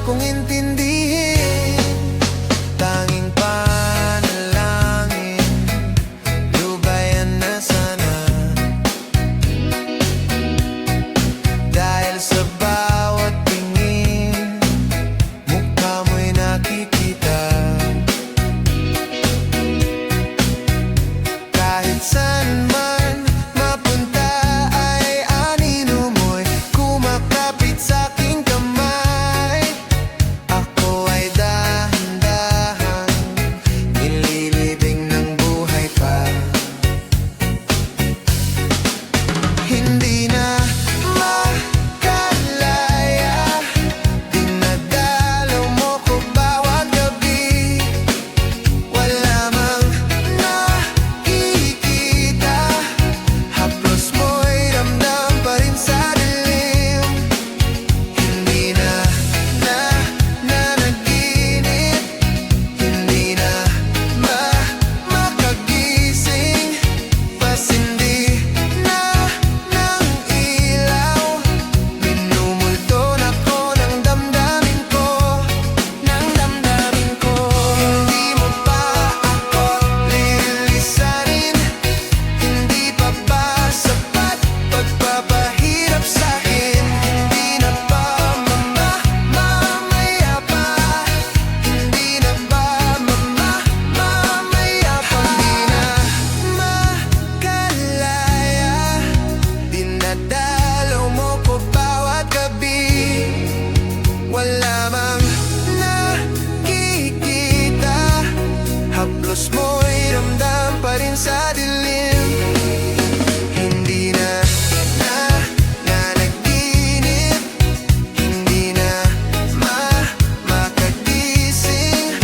kong intindihin. Tanging panalangin, lubayan na sana. Dahil sa bawat tingin, mukha mo'y nakikita. Kahit saan man mapunta ay anino mo'y kumakapit sa'king kamay. Ako ay dahan-dahan nililibing ng buhay pa. Hindi na makalaya, dinadalaw mo ko bawat gabi. Wala mang nakikita, haplos mo'y ramdam pa rin sa dilim. Hindi na nanaginip, hindi na makagising. Pasindi na ng ilaw, minumulton ako ng damdamin ko, ng damdamin ko. Hindi mo pa ako lilisanin, hindi pa ba sapat pagpapahirap sa'kin? Hindi na ba mamamaya pa? Hindi na ba mamamaya pa? Hindi na makalaya, dinadalaw mo ko bawat gabi. Wala mang nakikita, haplos mo'y ramdam pa rin sa dilim. Hindi na nanaginip, hindi na makagising.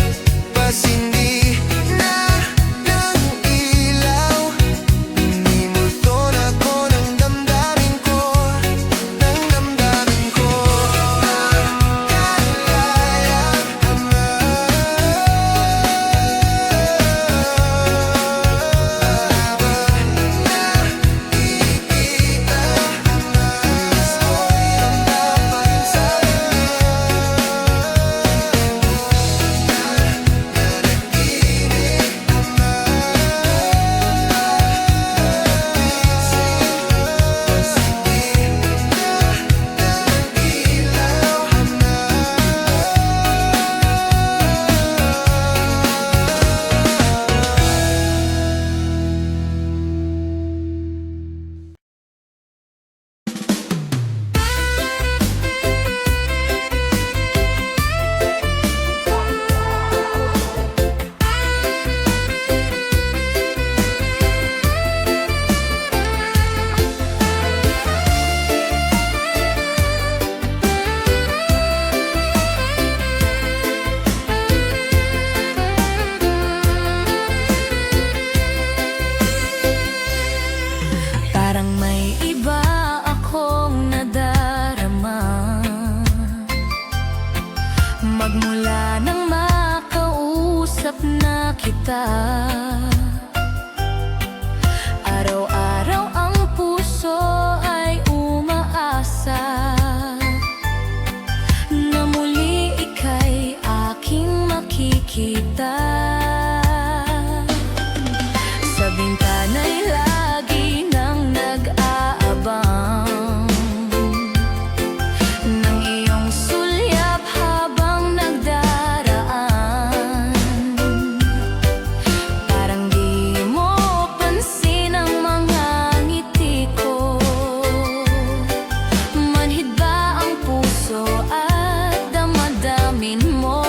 Pasindi na ng ilaw, minumulton ako ng damdamin ko, ng damdamin ko. Nakalaya parang may iba akong nadarama, magmula nang makausap na kita. Araw-araw ang puso ay umaasa na muli ika'y aking makikita. Sa bintana'y lagi nang nag-aabang ng iyong sulyap habang nagdaraan. Parang di mo pansin ang mga ngiti ko. Manhid ba ang puso at damdamin mo?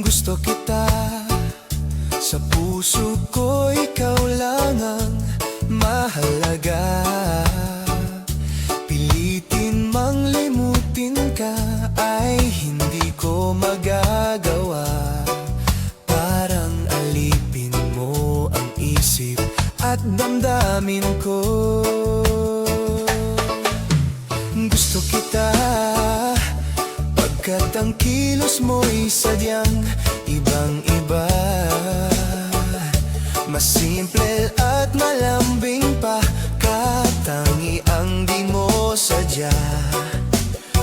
Gusto kita, sa puso ko ikaw lang ang mahalaga. Pilitin mang limutin ka ay hindi ko magagawa. Parang alipin mo ang isip at damdamin ko. Gusto kita, pagkat ang kilos mo'y sadyang ibang-iba. Mas simple at malambing pa, katangiang di mo sadya.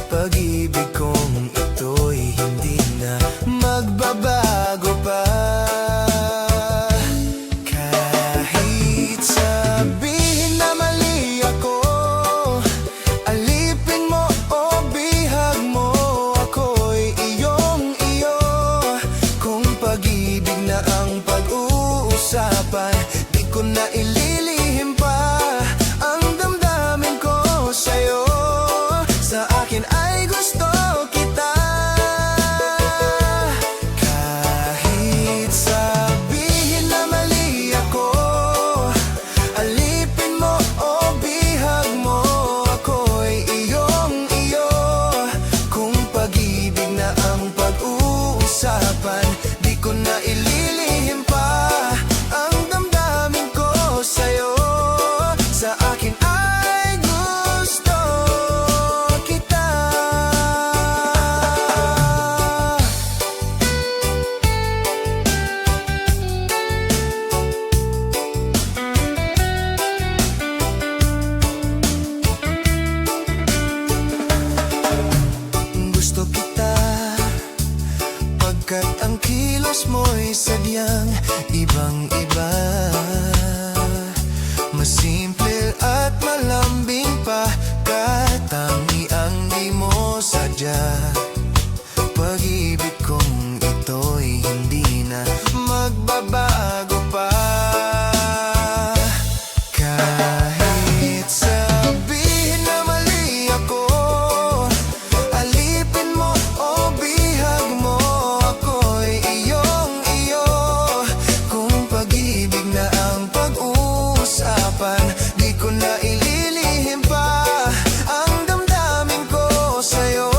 Pag-ibig kong ito'y hindi na magbabago pa. Kahit sabihin na mali ako, alipin mo o bihag mo, ako'y iyong-iyo. Kung pag-ibig na ang pag-uusapan, di ko na ililihim pa ang damdamin ko sa'yo. Sa akin ay gusto kita. Kahit sabihin na mali ako, alipin mo o bihag mo, ako'y iyong-iyo. Kung pag-ibig na ang pag-uusapan, di ko na ililihim pa ang damdamin ko sa'yo. Sa akin ay gusto kita. Gusto kita, pagkat ang kilos mo'y sadyang ibang-iba. Mas simple at malambing pa, katangiang di mo sadya. Pag-ibig kong ito'y hindi na magbabago pa. Kahit sabihin na mali ako, alipin mo o bihag mo, ako'y iyong-iyo. Kung pag-ibig na ang pag-uusapan, di ko na ililihim pa ang damdamin ko sa'yo.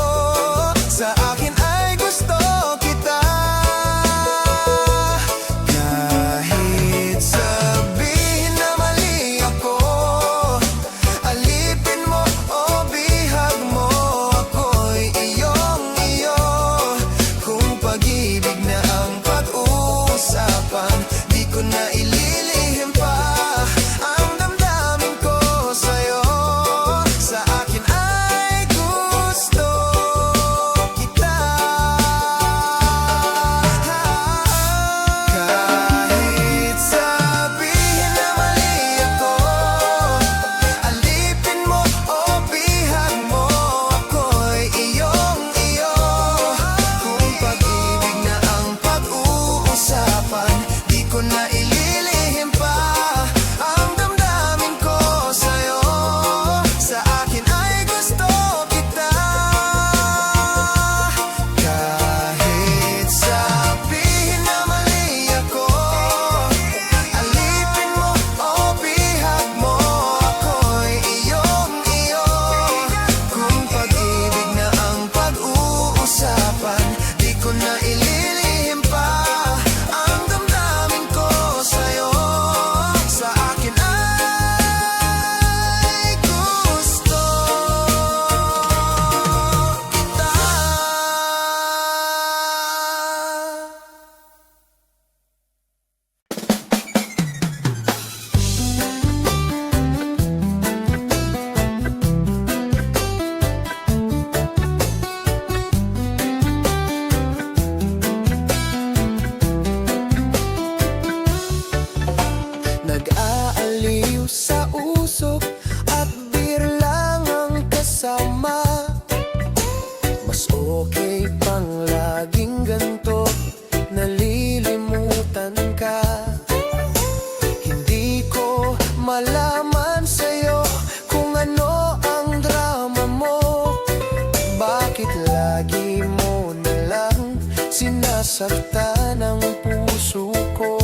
nasaktan ang puso ko.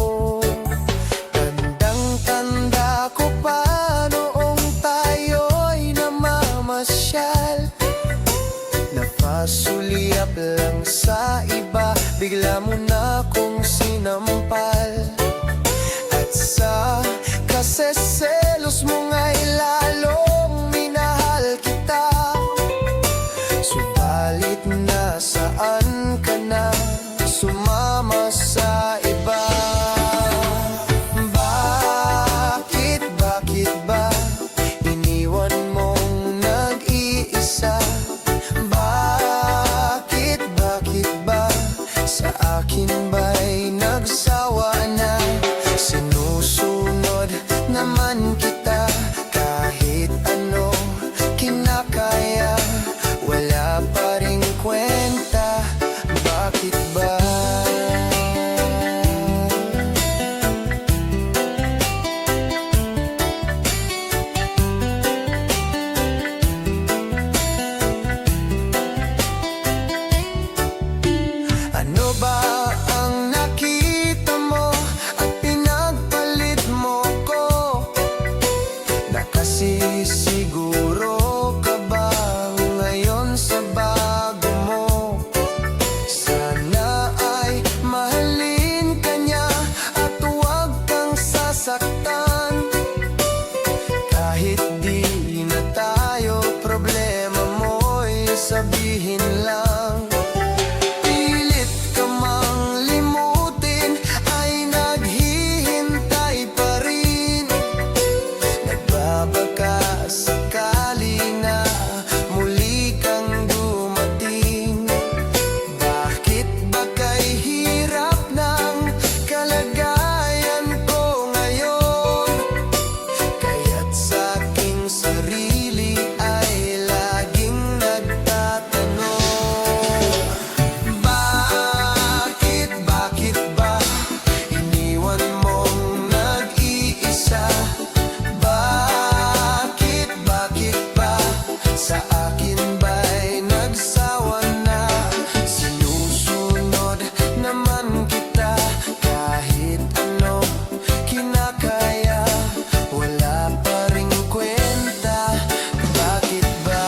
Tandang-tanda ko pa noong tayo'y namamasyal. Napasulyap lang sa iba, bigla mo na kong sinampal. At sa kaseselos mo nga'y lalong minahal kita. Subalit nasaan ka na, sumama sa iba? Bakit ba iniwan mong nag-iisa? Bakit ba sa akin ba'y nagsawa na? Sinusunod naman kita kahit ano kinakaya, wala pa ring kwenta. Bakit ba? Ano ba ang nakita mo at pinagpalit mo ko? Nakasisiguro ka ba ngayon sa bago mo? Sana ay mahalin ka niya at huwag kang sasaktan. Kahit di na tayo, problema mo'y sabihin lang. Pilit ka mang limutin, ay naghihintay pa rin. Nagbabaka sakali na muli kang dumating. Bakit ba kay hirap ng kalagayan ko ngayon? Kaya't sa aking sarili ay laging nagtatanong. Bakit ba iniwan mong nag-iisa? Bakit ba sa akin ba'y nagsawa na? Sinusunod naman kita kahit ano kinakaya, wala pa ring kwenta. Bakit ba?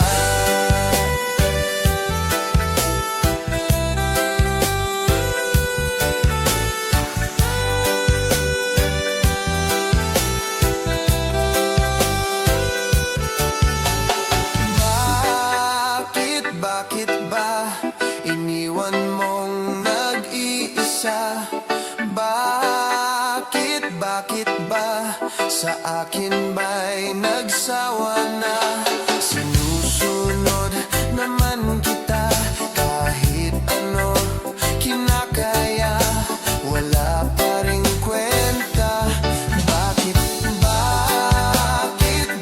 Bakit ba iniwan mong nag-iisa? Bakit ba sa akin ba'y nagsawa na? Sinusunod naman kita kahit ano kinakaya, wala pa ring kwenta.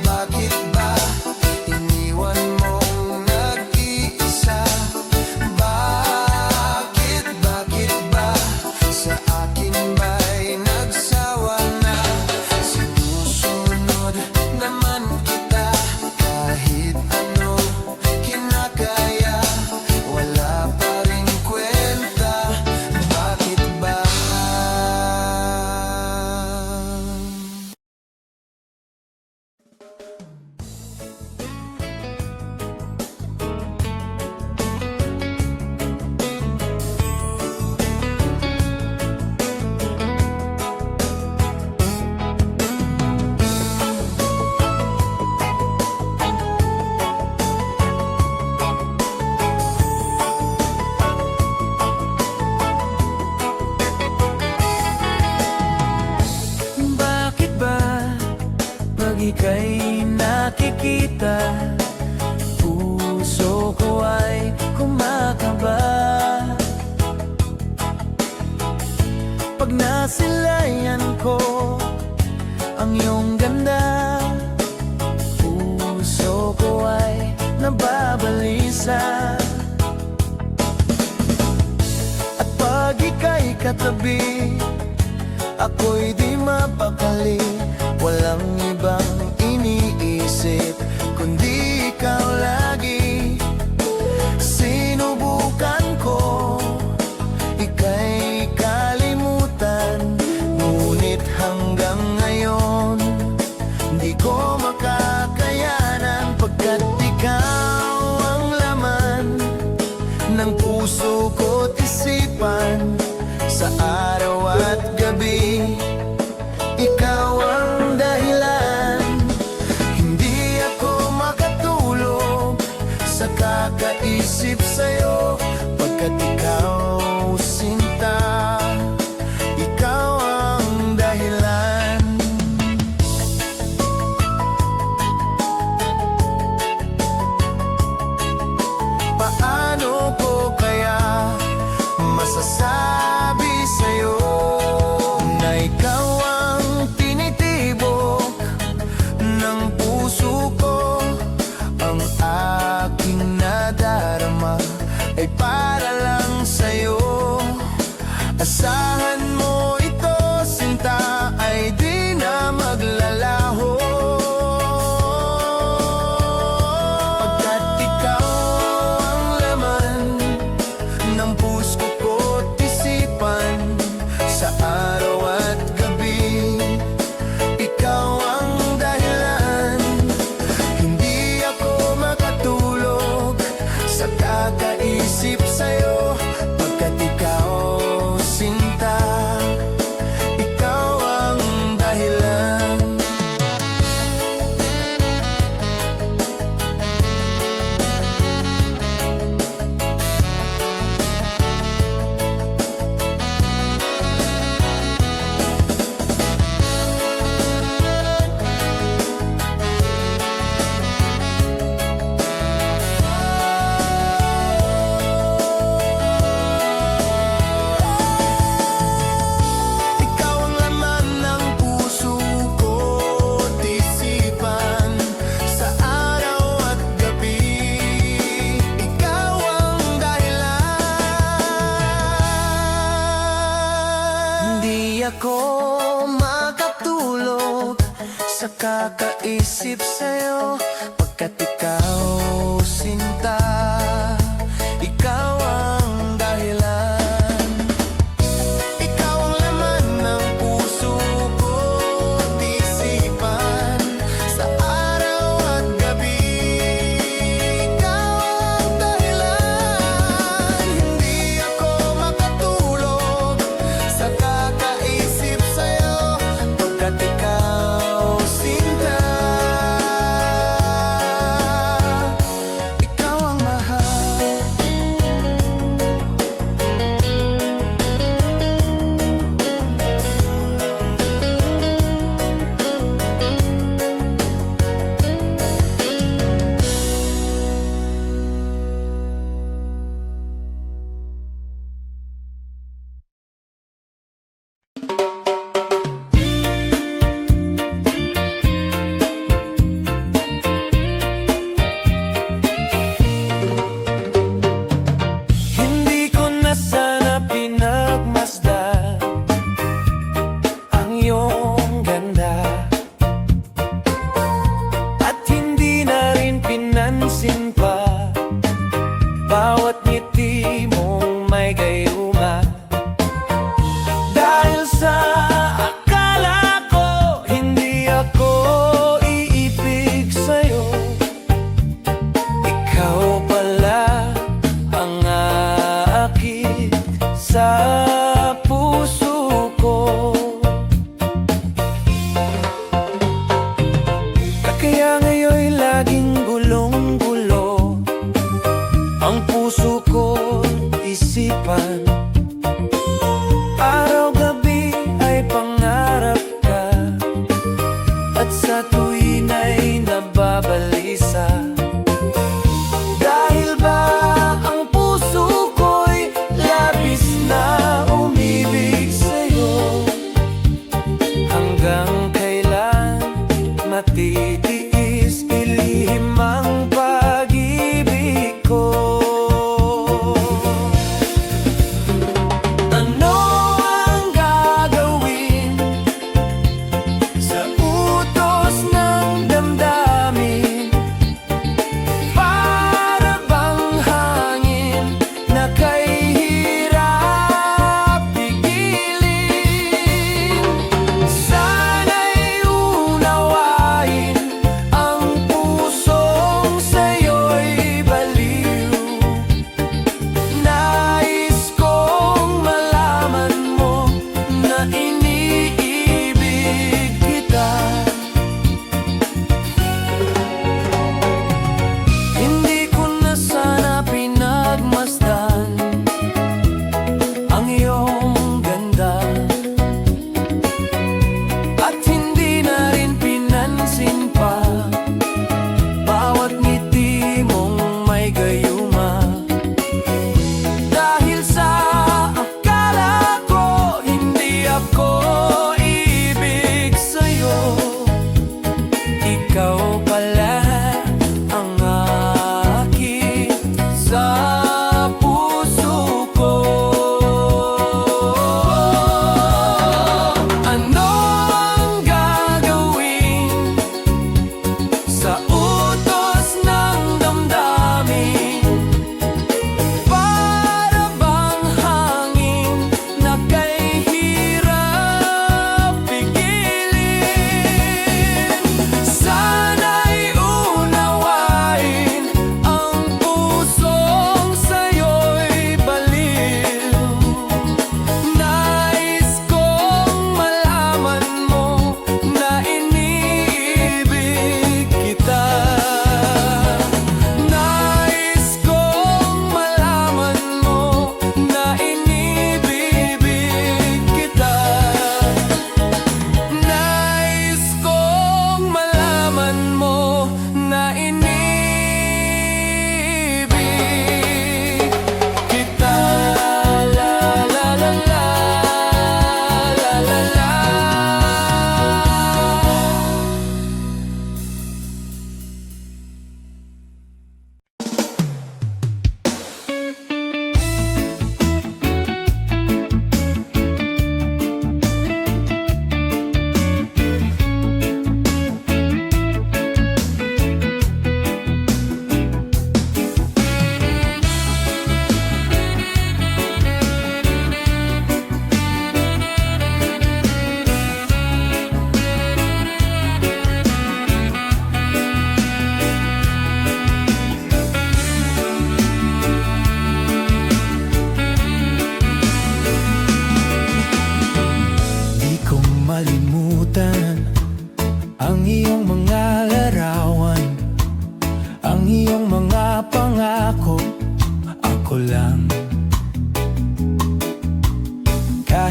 Bakit ba iniwan mong nag-iisa? Bakit ba sa akin ba'y nagsawa na? Sinusunod naman kita kahit ano kinakaya, wala pa ring kwenta. Bakit ba? Bakit ba pag ika'y nakikita, puso ko ay kumakaba? Pag nasilayan ko ang iyong ganda, puso ko ay nababalisa. At pag ika'y katabi, ako'y di mapakali. Walang ibang iniisip kundi ikaw lagi. Sinubukan ko, ika'y araw at gabi. Ikaw ang dahilan, hindi ako makatulog sa kakaisip sa'yo. Pagkat ikaw, sinta, ikaw ang dahilan. Paano ko kaya masasabi sa'yo na ikaw ang tinitibok ng puso ko? Ang aking nadarama ay para lang sa'yo. Asahan mo ito, sinta, ay di na maglalaho. Pagkat ikaw ang laman ng puso ko't isipan sa araw at gabi. Ikaw ang dahilan, hindi ako makatulog sa kakaisip sa'yo. Pagkat ikaw, sinta, ikaw ang dahilan. Ikaw ang laman ng puso ko't isipan sa araw at gabi. Ikaw ang dahilan, hindi ako makatulog sa kakaisip sa'yo. Pagkat ikaw, sinta, ikaw ang dahilan. Ikaw ang laman ng puso ko't isipan sa araw at gabi. Ikaw ang dahilan, hindi ako makatulog sa kakaisip sa'yo. Pagkat ikaw, sinta,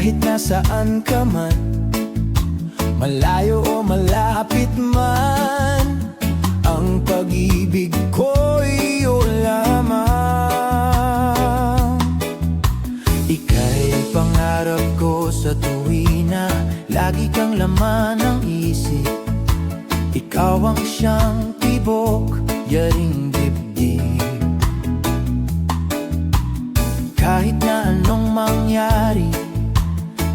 Kahit nasaan ka man, malayo o malapit man, ang pag-ibig ko'y iyo lamang. Ika'y pangarap ko sa tuwina, lagi kang laman ng isip. Ikaw ang siyang tibok, yaring dibdib. Kahit na anong mangyari,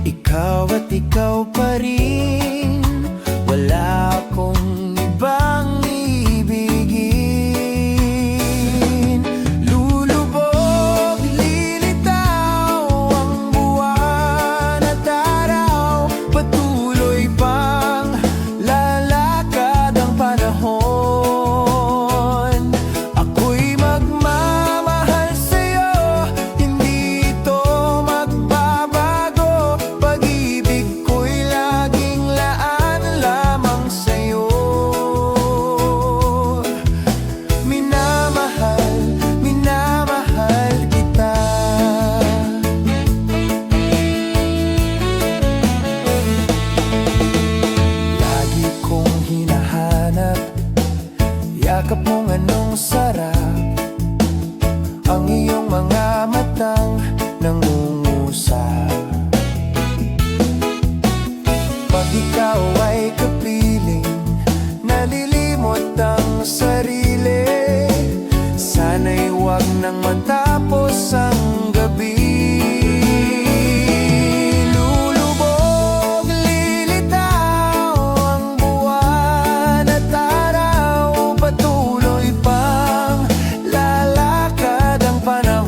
ikaw at ikaw pa rin. Wala akong ibang ibigin. Lulubog, lilitaw ang buwan at araw, patuloy pang lalakad ang panahon. Ako'y magmamahal sa'yo, hindi ito magbabago. Pag-ibig ko'y laging laan lamang sa'yo. Minamahal, minamahal kita. Lagi kong hinahanap yakap mong anong sarap, ang iyong mga matang nangungusap. Pag ikaw ay kapiling, nalilimot ang sarili. Sana'y huwag nang matapos ang gabi. Lulubog, lilitaw ang buwan at araw, patuloy pang lalakad ang panahon.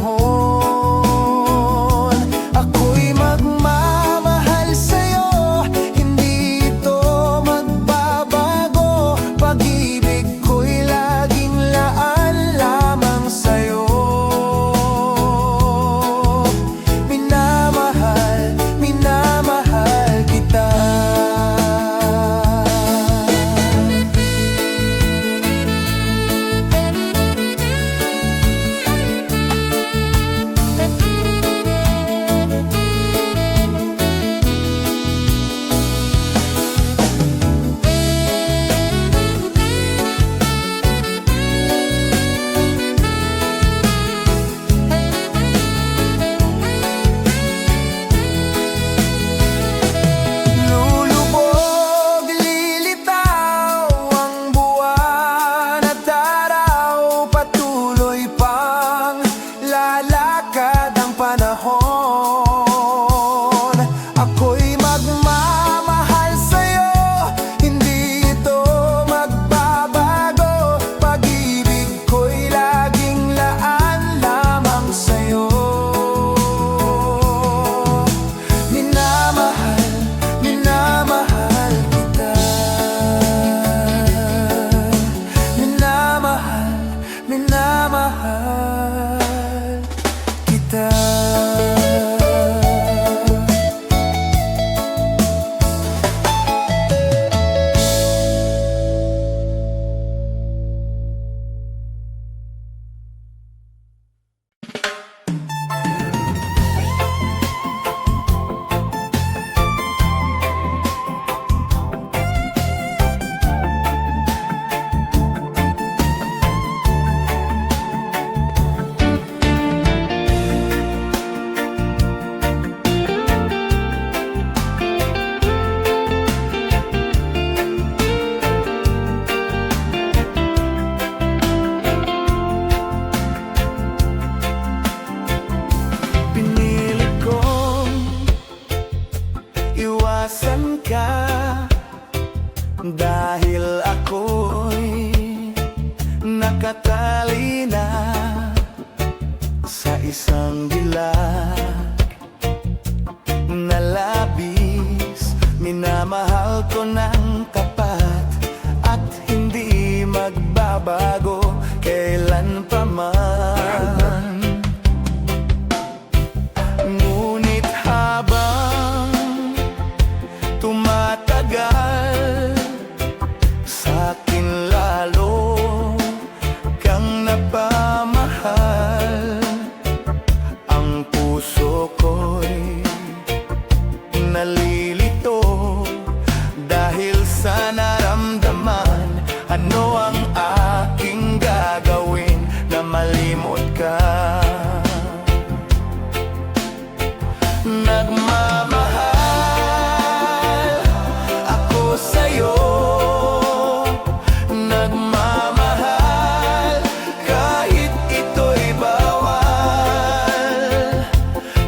Ako'y magmamahal sa'yo, hindi ito magbabago. Pag-ibig ko'y laging laan lamang sa'yo. Minamahal, minamahal kita. Lulubog, lilitaw ang buwan at araw, patuloy pang lalakad ang panahon. Ako'y magmamahal sa'yo, hindi ito magbabago. Pag-ibig ko'y laging laan lamang sa'yo. Minamahal, minamahal kita. Minamahal, minamahal kita. Pinili kong iwasan ka dahil ako'y nakatali na sa isang dilag na labis. Minamahal ko ng tapat at hindi magbabago kailan pa man. Ngunit habang tumatagal, sa'kin lalo kang napamahal. Ang puso ko'y nalilito dahil sa naramdaman. Ano ang aking gagawin na malimot ka? Nagmamahal ako sa'yo, nagmamahal kahit ito'y bawal.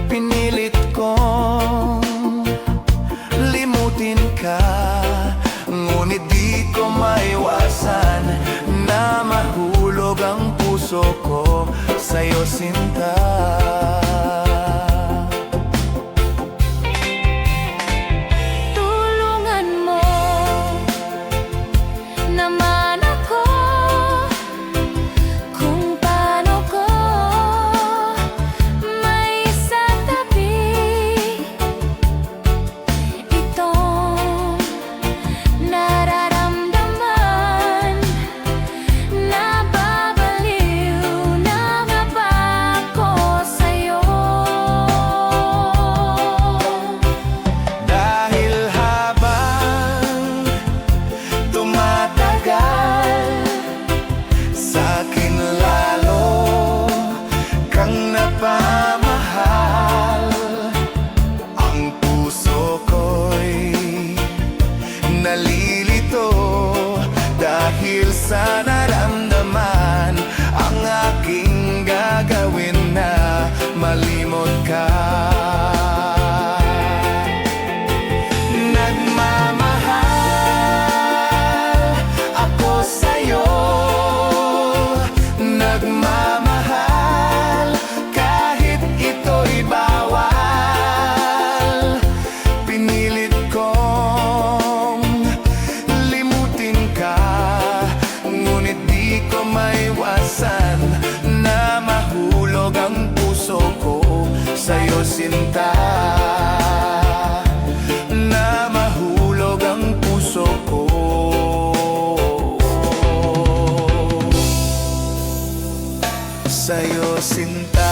Pinilit kong limutin ka, ngunit di ko maiwasan na mahulog ang puso ko sa'yo, sinta. Tulungan mo naman ako kung paano ko may isatabi itong nararamdaman. Nababaliw na nga ba ako sa'yo? Dahil habang tumatagal, sa'kin lalo kang napamahal. Ang puso ko'y nalilito dahil sa naramdaman. Ang aking gagawin na malimot ka. Nagmamahal ako sa'yo, nagmamahal kahit ito'y bawal. Pinilit kong limutin ka, ngunit di ko maiwasan na mahulog ang puso ko sa'yo, sinta. Na mahulog ang puso ko sa'yo, sinta.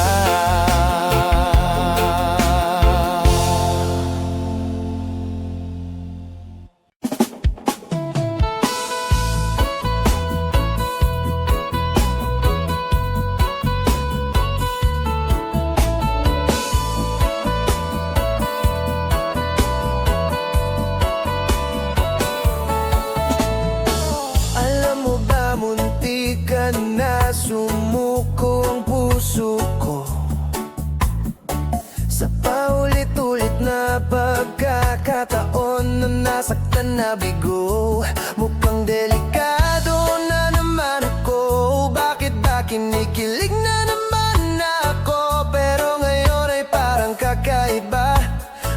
Alam mo ba, muntik ka na sumuko ang puso ko sa paulit-ulit na pagkakataon na nasaktan na bigo. Mukhang delikado na naman ako. Bakit ba kinikilig na naman ako? Pero ngayon ay parang kakaiba.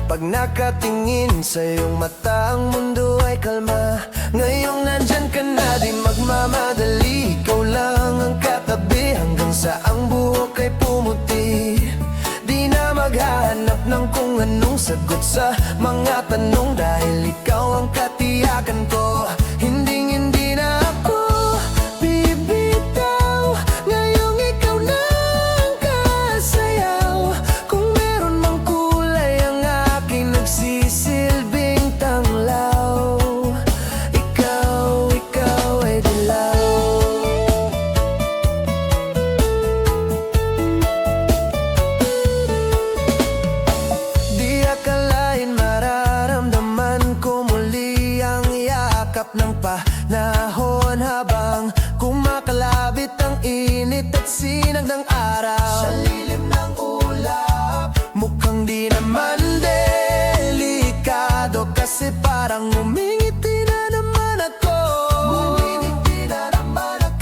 Pag nakatingin sa iyong mata, ang mundo ay kalma. Ngayong nandyan ka na, di magmamadali. Ikaw lang ang katabi hanggang sa ang buhok ay pumuti. Di na maghahanap ng kung anong sagot sa mga tanong, dahil ikaw ang katiyakan ko. Hindi na ako bibitaw. Ngayong ikaw na ang kasayaw. Kung meron mang kulay ang aking nagsisilbing tanglaw, ikaw ay dilaw. Di akalain mararamdaman ko muli ang yakap ng panahon habang kumakalabit ang init at sinag ng araw. Sa lilim ng ulap, mukhang di naman delikado, kasi parang umingiti na naman ako.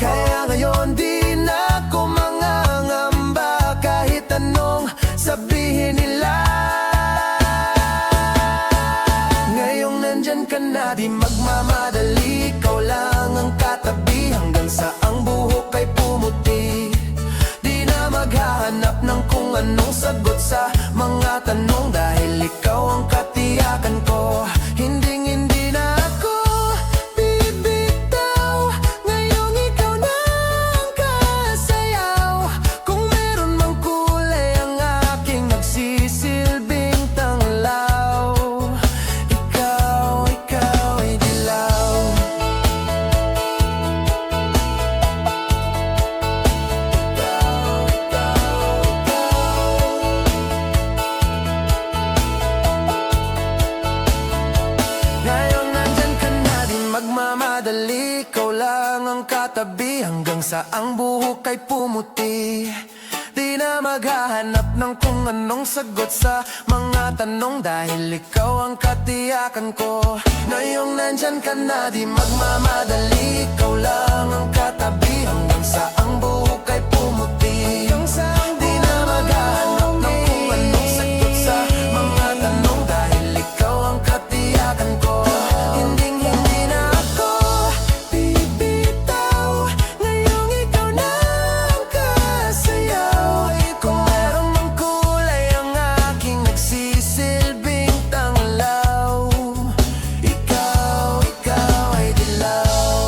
Kaya ngayon di na ako mangangamba kahit anong sabihin nila. Ngayong nandyan ka na, di magmamadali. Ikaw lang ang katabi hanggang sa ang buhok ay pumuti. Di na maghahanap ng kung anong sagot sa mga tanong, dahil ikaw ang katiyakan ko. Hindi na ako bibitaw. Ngayong ikaw na ang kasayaw. Kung meron mang kulay ang aking nagsisilbing tanglaw, nagmamadali, ikaw lang ang katabi, hanggang sa ang buhok ay pumuti. Di na maghahanap ng kung anong sagot sa mga tanong, dahil ikaw ang katiyakan ko. Ngayong nandyan ka na, di magmamadali, ikaw lang ang katabi, hanggang sa ang buhok ay pumuti. Di na maghahanap ng kung anong sagot sa mga tanong, dahil ikaw ang katiyakan ko. Hinding-hindi na ako bibitaw, ngayong ikaw na ang kasayaw. Kung meron mang kulay ang aking nagsisilbing tanglaw, ikaw ay dilaw.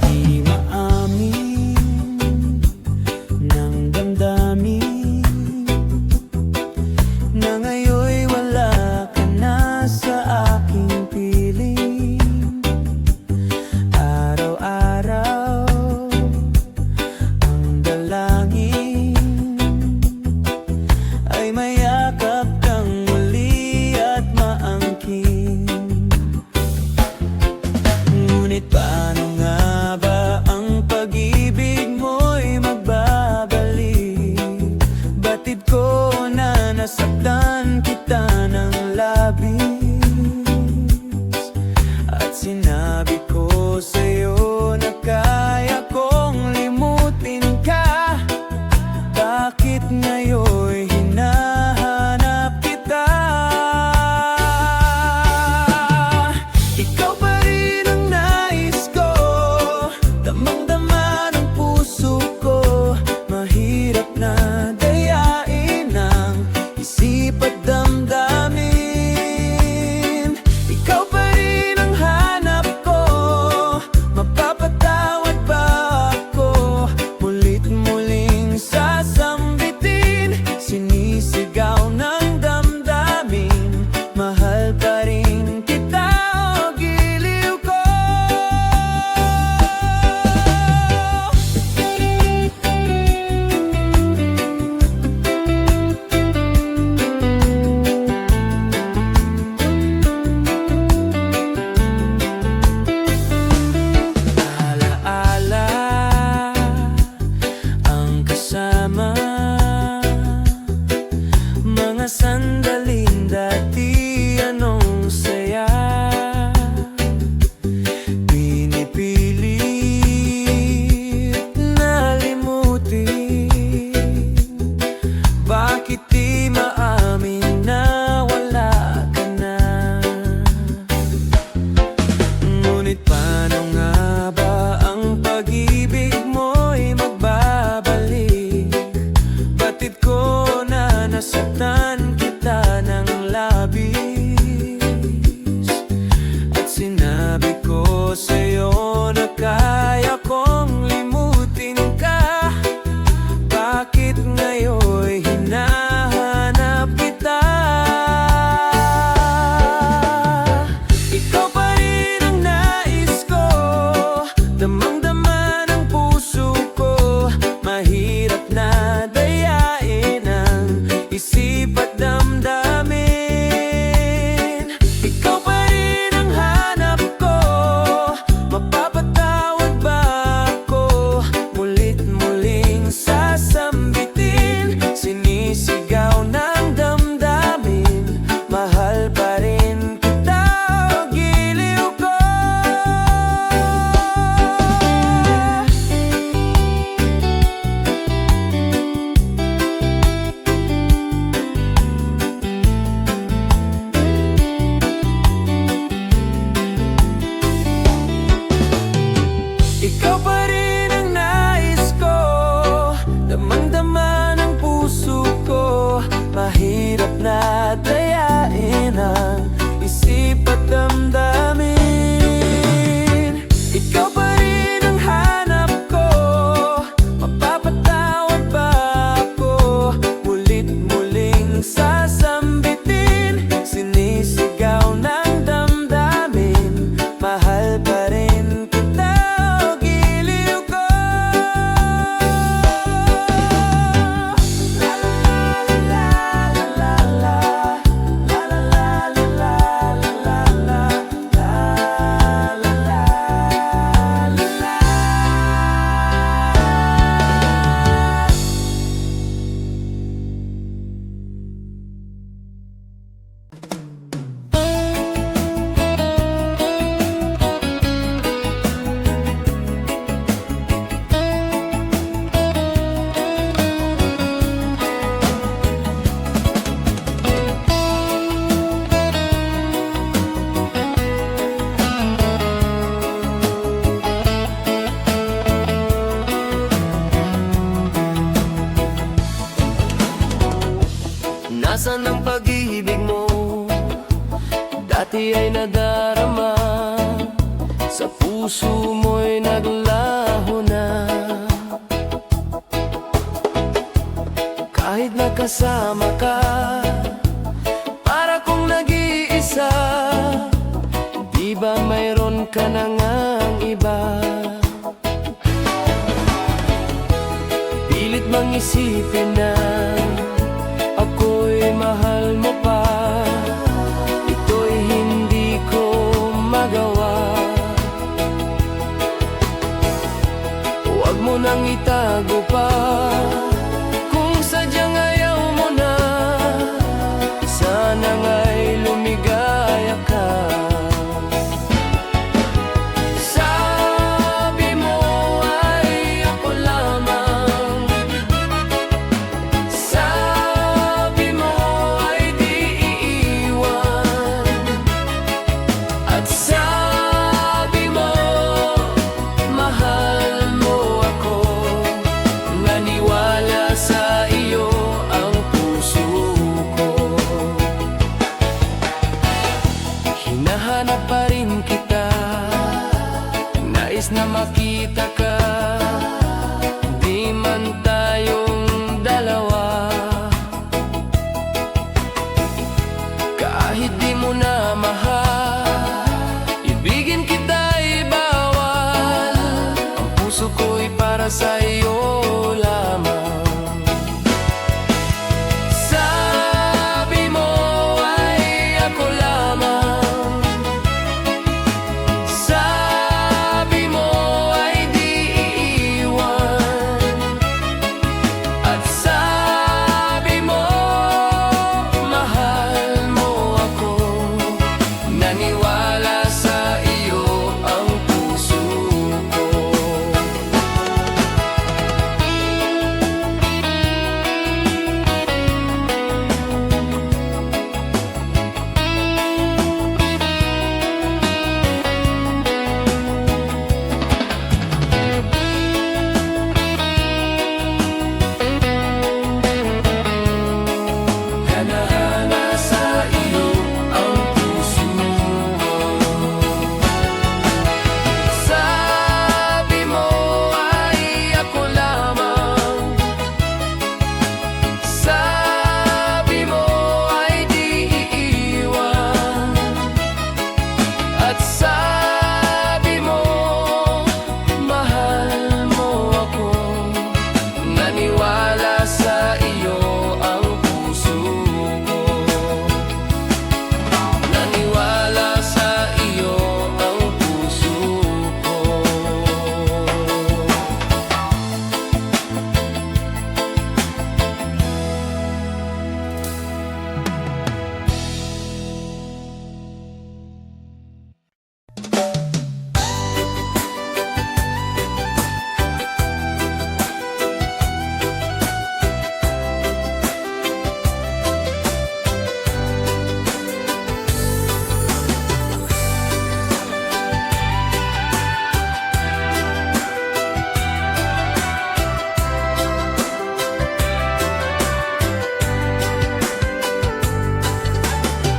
Di maamin ng damdamin na ngayon'y wala ka na sa aking piling. Araw-araw ang dalangin ay mayakap kang muli at maangkin. Ngunit paano nga ba ang pag-ibig mo'y magbabalik? Batid ko na nasaktan kita ng labis, at sinabi ko sa'yo na kaya kong limutin ka. Bakit ngayon'y hinahanap kita? Ikaw pa rin ang nais ko, damang-dama ng puso ko. Mahirap na dayain ang isip at damdamin. Ikaw pa rin ang hanap ko, mapapatawad ba ako? Mulit-muling sasambitin, sinisigaw ng damdamin. Mahal pa rin kita, o giliw ko. Alaala ang kasama, mga sandaling dati anong saya. Pinipilit na limutin, bakit di maamin na wala ka na? Ngunit paano nga ba ang pag-ibig mo'y magbabalik? Batid ko na nasaktan kita ng labis, at sinabi ko sa'yo na kaya kong limutin ka. Bakit ngayon'y hinahanap kita? Ikaw pa rin ang nais ko, damang-dama ng puso ko. Mahirap na dayain ang isip at damdamin. Ikaw pa rin ang hanap ko, mapapatawad ba ako? Mulit-muling sasambitin, sinisigaw ng damdamin. Mahal pa rin kita, o giliw ko. Ikaw pa rin ang nais ko, damang-dama ng puso ko. Mahirap na dayain ang isip at damdamin. Ikaw pa rin ang hanap ko, mapapatawad dati ay nadarama, sa puso mo'y naglaho na. Kahit nakasama ka, para kong nag-iisa, di ba mayroon ka na ngang iba? Pilit mang isipin na ako'y mahal mo pa, ito'y hindi ko magawa. Huwag mo nang itago pa, kung sadyang ayaw mo na, sana nga'y lumigaya ka. Sabi mo ay ako lamang, sabi mo ay di iiwan, at sabi mo mahal mo ako. Naniwala sa iyo ang puso ko. Hinahanap pa rin kita, nais na makita ka, di man tayong dalawa. Kahit di mo na mahal, ibigin kita'y bawal. Ang puso ko'y para sa iyo lamang. Sabi mo ay ako lamang, sabi mo ay di iiwan, at sabi mo mahal mo ako. Naniwala sa iyo ang puso ko. Hana-hana sa iyo ang puso ko. Sabi mo ay ako lamang, sabi mo ay di iiwan, at sabi mo mahal mo ako. Naniwala sa iyo ang puso ko. Naniwala sa iyo ang puso ko.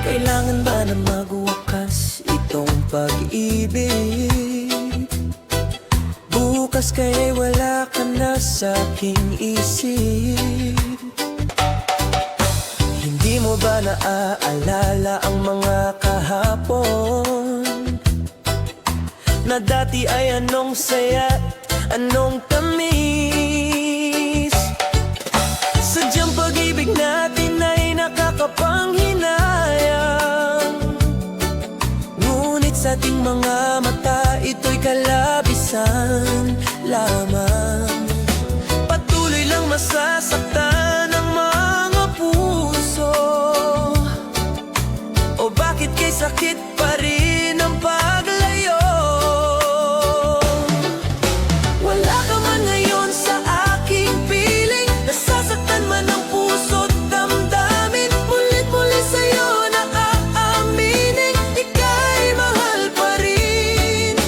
Kailangan ba na magwakas itong pag-ibig? Bukas kaya'y wala ka na sa aking isip. Hindi mo ba naaalala ang mga kahapon, na dati ay anong saya, anong tamis? Sadyang pag-ibig natin ay nakakapanghinayang, ngunit sa ating mga mata ito'y kalabisan lamang. Patuloy lang masasaktan ang mga puso, o bakit kay sakit pa rin ang paglayo? Wala ka man ngayon sa aking piling, nasasaktan man ang puso't damdamin. Mulit-muli sa'yo na aaminin, ika'y mahal pa rin.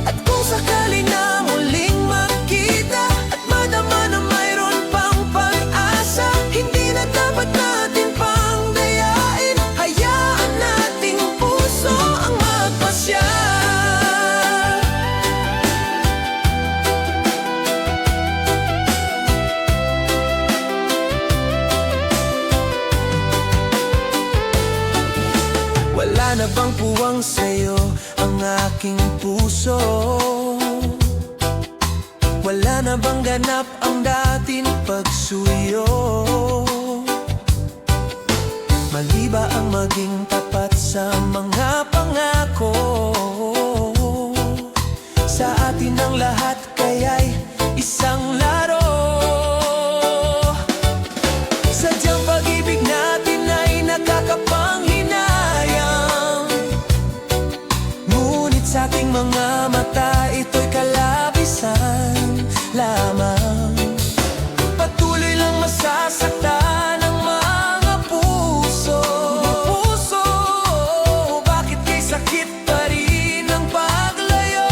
At kung sakali na muling magkita at madama na mayroon pang pag-asa, hindi na dapat natin pang dayain. Hayaan nating puso lamang sa'yo ang aking puso. Wala na bang ganap ang dating pagsuyo? Mali ba ang maging tapat sa mga pangako? Sa atin ang lahat kaya'y isang laro. Sadyang pag-ibig natin ay nakakapanghinayang, ngunit sa ating mga mata ito'y kalabisan lamang. Patuloy lang masasaktan ang mga puso. Bakit kay sakit pa rin ang paglayo?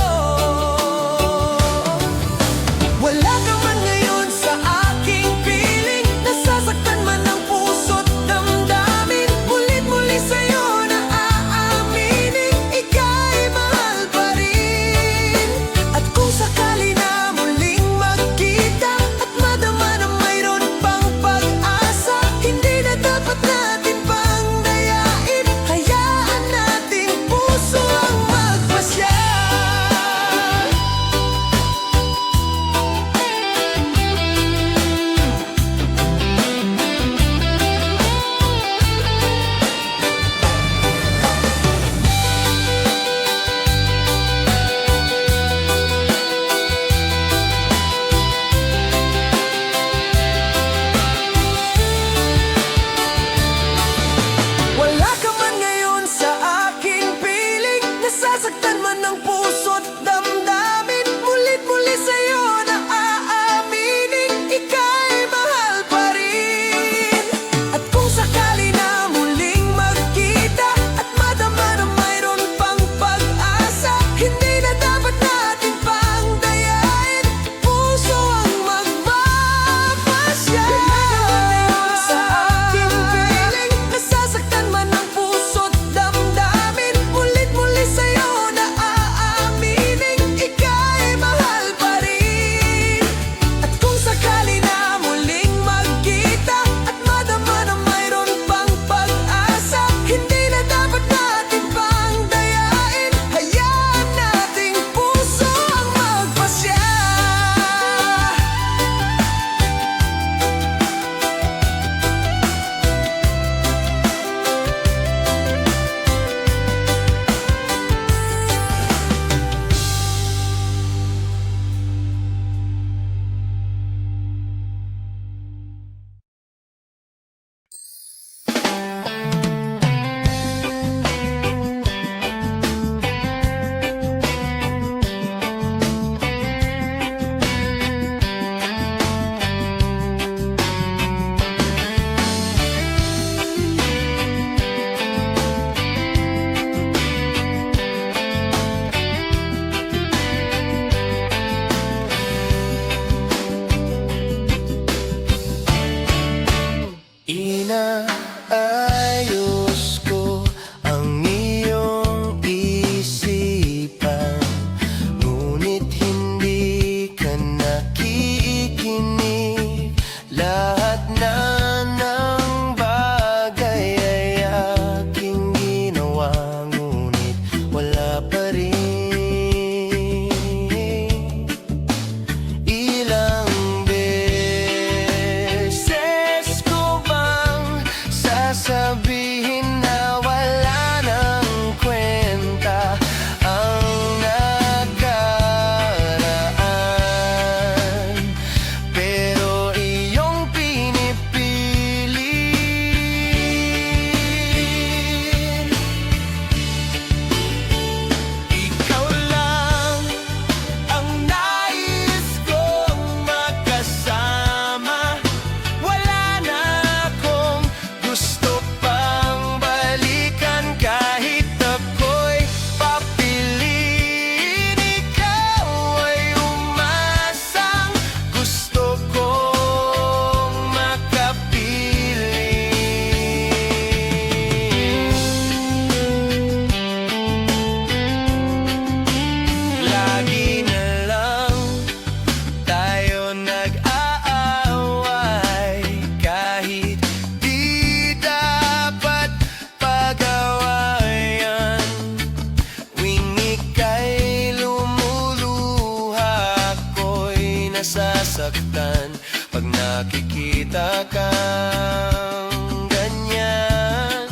nasasaktan pag nakikita kang ganyan.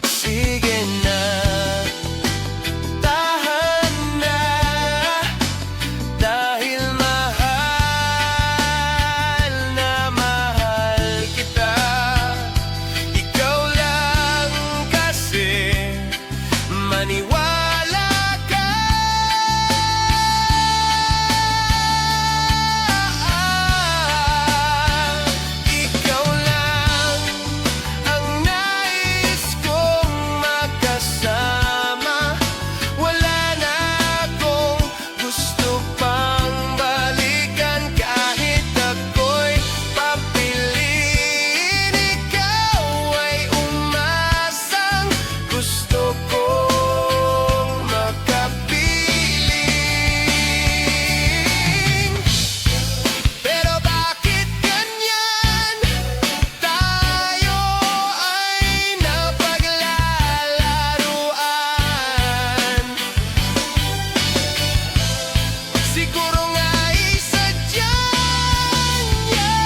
Sige na, tahan na, dahil mahal na mahal kita. Ikaw lang kasi maniwala ka. Ikaw lang ang nais kong makasama. Wala na akong gusto pang balikan kahit ako'y papiliin. Ikaw ay umasang gusto kong makapiling. Pero bakit ganyan? Tayo ay napaglalaruan. Siguro nga'y sadya niya.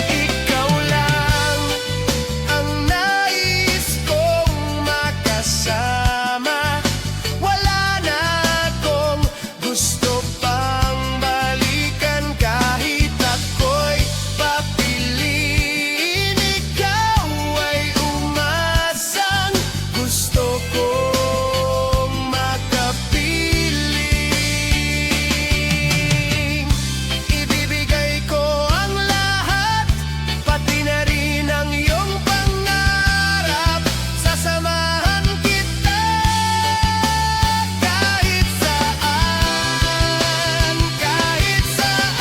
Ikaw lang ang nais kong makasama. Wala na akong gusto pang balikan kahit ako'y papiliin. Ikaw ay umasang gusto kong makapiling. Ibibigay ko ang lahat, pati na rin ang iyong pangarap. Sasamahan kita kahit saan, kahit saan.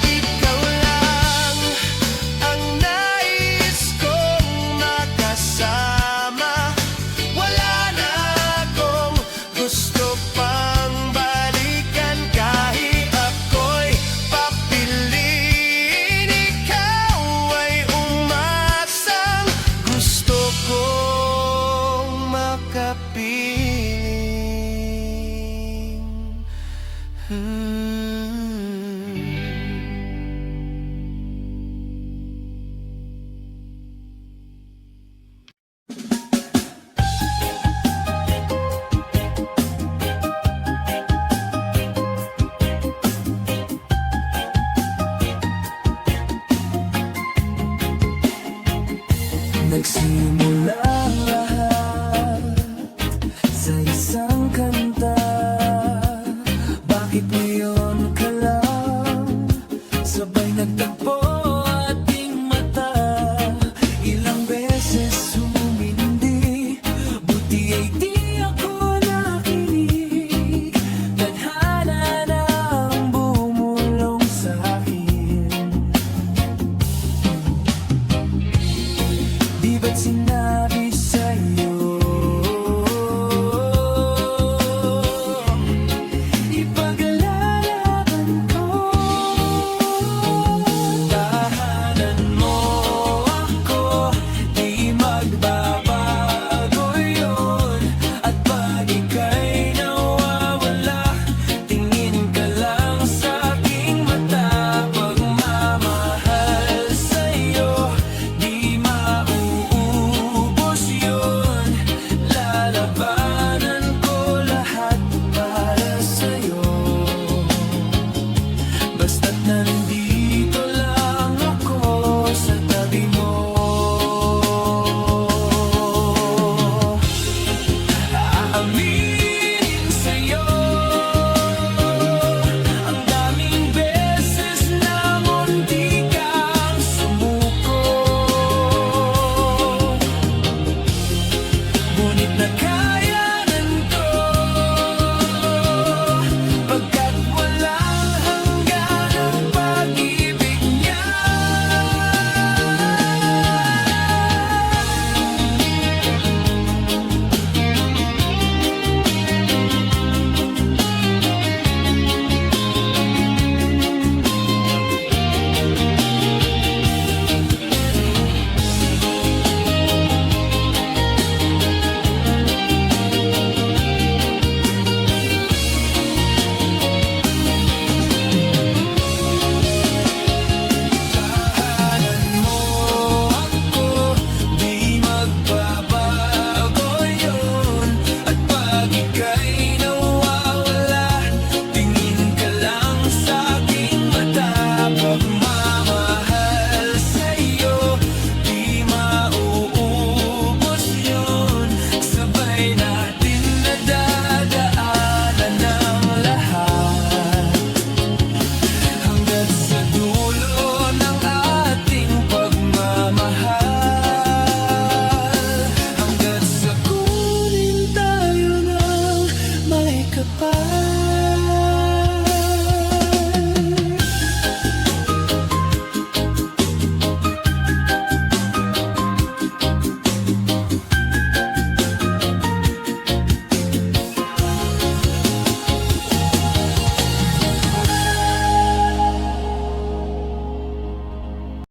Ikaw lang ang nais kong makasama. Wala na akong gusto pang balikan kahit ako'y papiliin. Ikaw ay umasang gusto kong makapiling.